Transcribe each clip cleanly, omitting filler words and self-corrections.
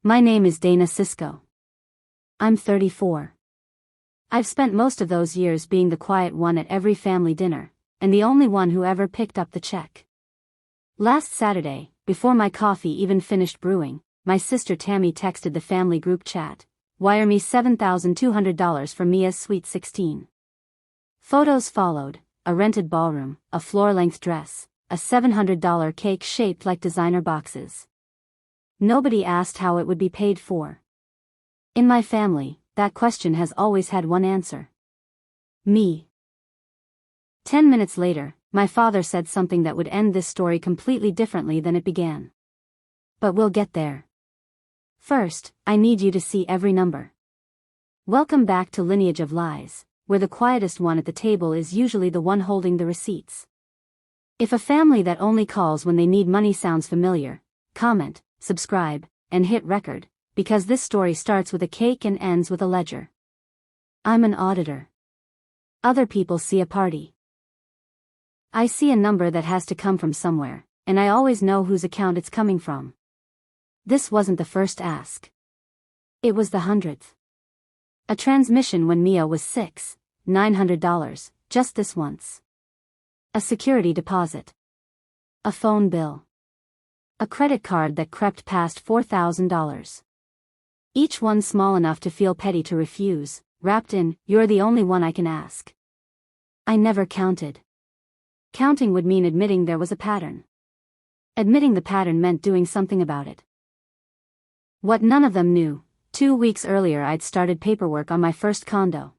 My name is Dana Cisco. I'm 34. I've spent most of those years being the quiet one at every family dinner, and the only one who ever picked up the check. Last Saturday, before my coffee even finished brewing, my sister Tammy texted the family group chat, "Wire me $7,200 for Mia's Sweet 16. Photos followed, a rented ballroom, a floor-length dress, a $700 cake shaped like designer boxes. Nobody asked how it would be paid for. In my family, that question has always had one answer. Me. 10 minutes later, my father said something that would end this story completely differently than it began. But we'll get there. First, I need you to see every number. Welcome back to Lineage of Lies, where the quietest one at the table is usually the one holding the receipts. If a family that only calls when they need money sounds familiar, comment, subscribe, and hit record, because this story starts with a cake and ends with a ledger. I'm an auditor. Other people see a party. I see a number that has to come from somewhere, and I always know whose account it's coming from. This wasn't the first ask. It was the 100th. A transmission when Mia was 6, $900, just this once. A security deposit. A phone bill. A credit card that crept past $4,000. Each one small enough to feel petty to refuse, wrapped in, "You're the only one I can ask." I never counted. Counting would mean admitting there was a pattern. Admitting the pattern meant doing something about it. What none of them knew, 2 weeks earlier I'd started paperwork on my first condo.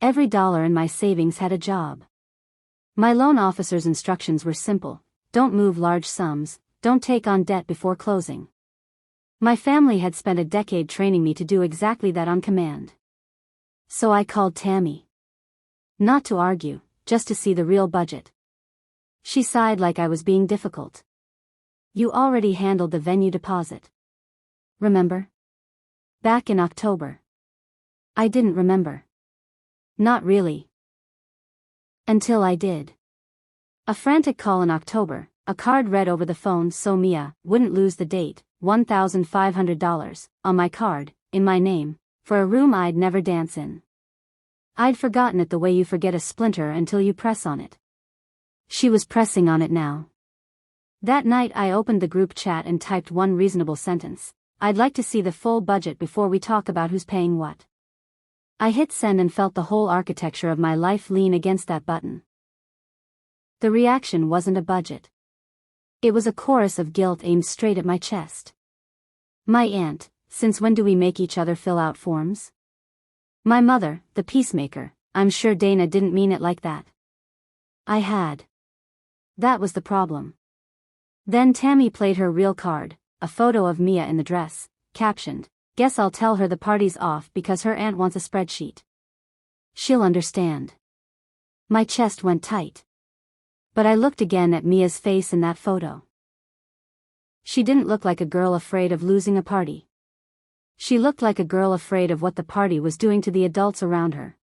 Every dollar in my savings had a job. My loan officer's instructions were simple: don't move large sums, don't take on debt before closing. My family had spent a decade training me to do exactly that on command. So I called Tammy. Not to argue, just to see the real budget. She sighed like I was being difficult. "You already handled the venue deposit. Remember? Back in October." I didn't remember. Not really. Until I did. A frantic call in October, a card read over the phone so Mia wouldn't lose the date, $1,500, on my card, in my name, for a room I'd never dance in. I'd forgotten it the way you forget a splinter until you press on it. She was pressing on it now. That night I opened the group chat and typed one reasonable sentence: "I'd like to see the full budget before we talk about who's paying what." I hit send and felt the whole architecture of my life lean against that button. The reaction wasn't a budget. It was a chorus of guilt aimed straight at my chest. My aunt: "Since when do we make each other fill out forms?" My mother: "The peacemaker, I'm sure Dana didn't mean it like that." I had. That was the problem. Then Tammy played her real card, a photo of Mia in the dress, captioned, "Guess I'll tell her the party's off because her aunt wants a spreadsheet. She'll understand." My chest went tight. But I looked again at Mia's face in that photo. She didn't look like a girl afraid of losing a party. She looked like a girl afraid of what the party was doing to the adults around her.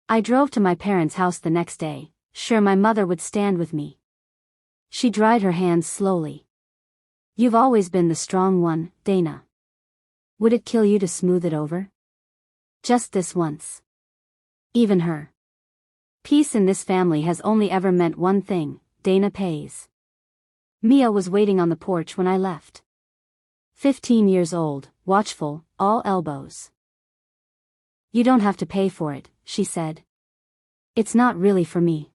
I drove to my parents' house the next day, sure my mother would stand with me. She dried her hands slowly. "You've always been the strong one, Dana. Would it kill you to smooth it over? Just this once." Even her. Peace in this family has only ever meant one thing: Dana pays. Mia was waiting on the porch when I left. 15 years old, watchful, all elbows. "You don't have to pay for it," she said. "It's not really for me."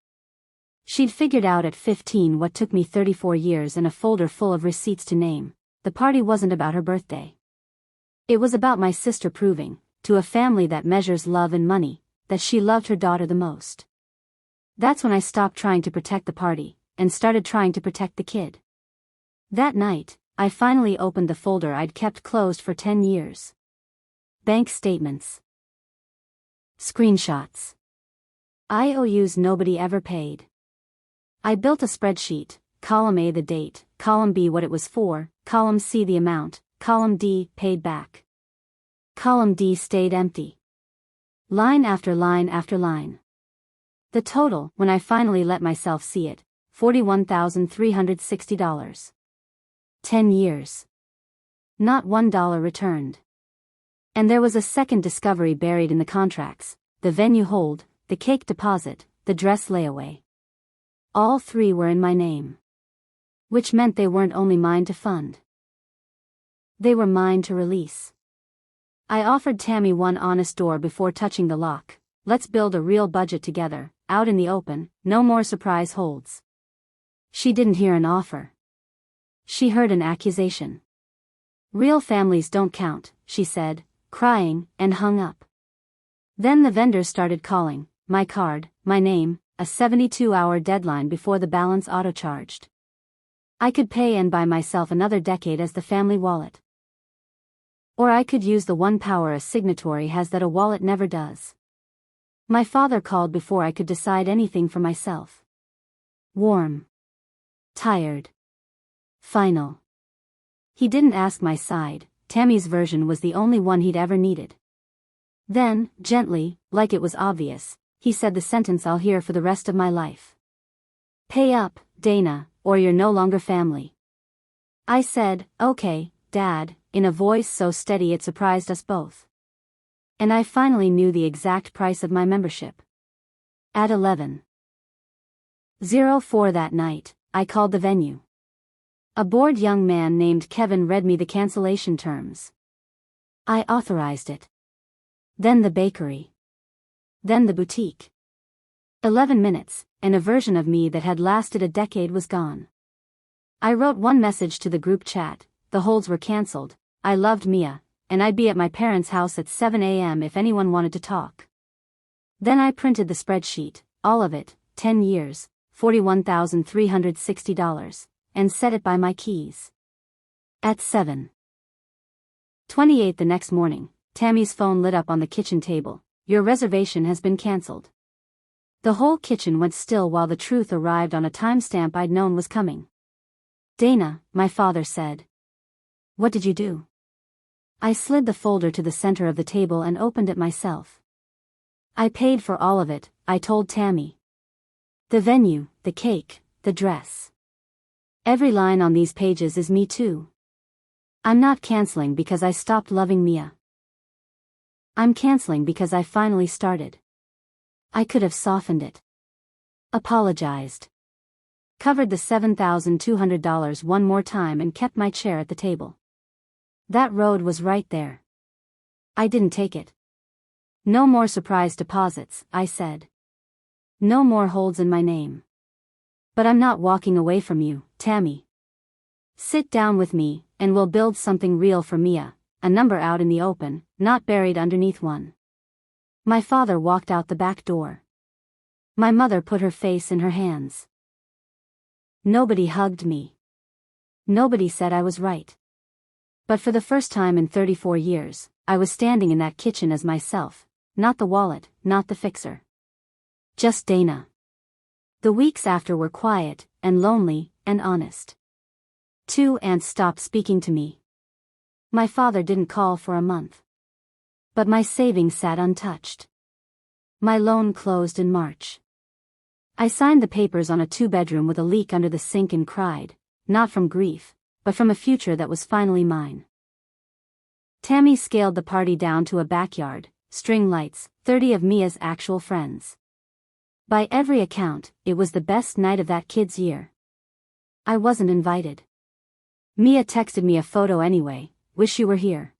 She'd figured out at 15 what took me 34 years and a folder full of receipts to name: the party wasn't about her birthday. It was about my sister proving, to a family that measures love in money, that she loved her daughter the most. That's when I stopped trying to protect the party, and started trying to protect the kid. That night, I finally opened the folder I'd kept closed for 10 years. Bank statements. Screenshots. IOUs nobody ever paid. I built a spreadsheet: column A the date, column B what it was for, column C the amount, column D paid back. Column D stayed empty. Line after line after line. The total, when I finally let myself see it, $41,360. 10 years. Not $1 returned. And there was a second discovery buried in the contracts: the venue hold, the cake deposit, the dress layaway. All three were in my name. Which meant they weren't only mine to fund. They were mine to release. I offered Tammy one honest door before touching the lock. Let's build a real budget together, out in the open, no more surprise holds. She didn't hear an offer. She heard an accusation. Real families don't count, she said, crying, and hung up. Then the vendors started calling, my card, my name, a 72-hour deadline before the balance auto-charged. I could pay and buy myself another decade as the family wallet. Or I could use the one power a signatory has that a wallet never does. My father called before I could decide anything for myself. Warm. Tired. Final. He didn't ask my side. Tammy's version was the only one he'd ever needed. Then, gently, like it was obvious, he said the sentence I'll hear for the rest of my life. Pay up, Dana, or you're no longer family. I said, okay, Dad, in a voice so steady it surprised us both. And I finally knew the exact price of my membership. At 11:04 that night, I called the venue. A bored young man named Kevin read me the cancellation terms. I authorized it. Then the bakery. Then the boutique. 11 minutes, and a version of me that had lasted a decade was gone. I wrote one message to the group chat: the holds were cancelled, I loved Mia, and I'd be at my parents' house at 7 a.m. if anyone wanted to talk. Then I printed the spreadsheet, all of it, 10 years, $41,360, and set it by my keys. At 7:28 the next morning, Tammy's phone lit up on the kitchen table. Your reservation has been cancelled. The whole kitchen went still while the truth arrived on a timestamp I'd known was coming. Dana, my father said. What did you do? I slid the folder to the center of the table and opened it myself. I paid for all of it, I told Tammy. The venue, the cake, the dress. Every line on these pages is me too. I'm not canceling because I stopped loving Mia. I'm canceling because I finally started. I could have softened it. Apologized. Covered the $7,200 one more time and kept my chair at the table. That road was right there. I didn't take it. No more surprise deposits, I said. No more holds in my name. But I'm not walking away from you, Tammy. Sit down with me, and we'll build something real for Mia, a number out in the open, not buried underneath one. My father walked out the back door. My mother put her face in her hands. Nobody hugged me. Nobody said I was right. But for the first time in 34 years, I was standing in that kitchen as myself, not the wallet, not the fixer. Just Dana. The weeks after were quiet, and lonely, and honest. 2 aunts stopped speaking to me. My father didn't call for a month. But my savings sat untouched. My loan closed in March. I signed the papers on a 2-bedroom with a leak under the sink and cried, not from grief, but from a future that was finally mine. Tammy scaled the party down to a backyard, string lights, 30 of Mia's actual friends. By every account, it was the best night of that kid's year. I wasn't invited. Mia texted me a photo anyway, wish you were here.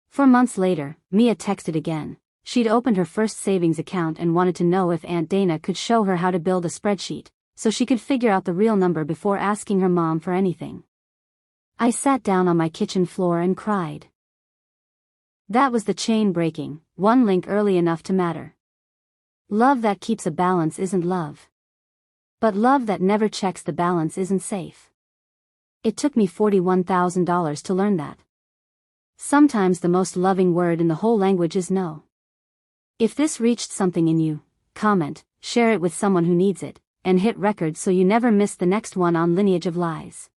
4 months later, Mia texted again. She'd opened her first savings account and wanted to know if Aunt Dana could show her how to build a spreadsheet, so she could figure out the real number before asking her mom for anything. I sat down on my kitchen floor and cried. That was the chain breaking, one link early enough to matter. Love that keeps a balance isn't love. But love that never checks the balance isn't safe. It took me $41,000 to learn that. Sometimes the most loving word in the whole language is no. If this reached something in you, comment, share it with someone who needs it, and hit record so you never miss the next one on Lineage of Lies.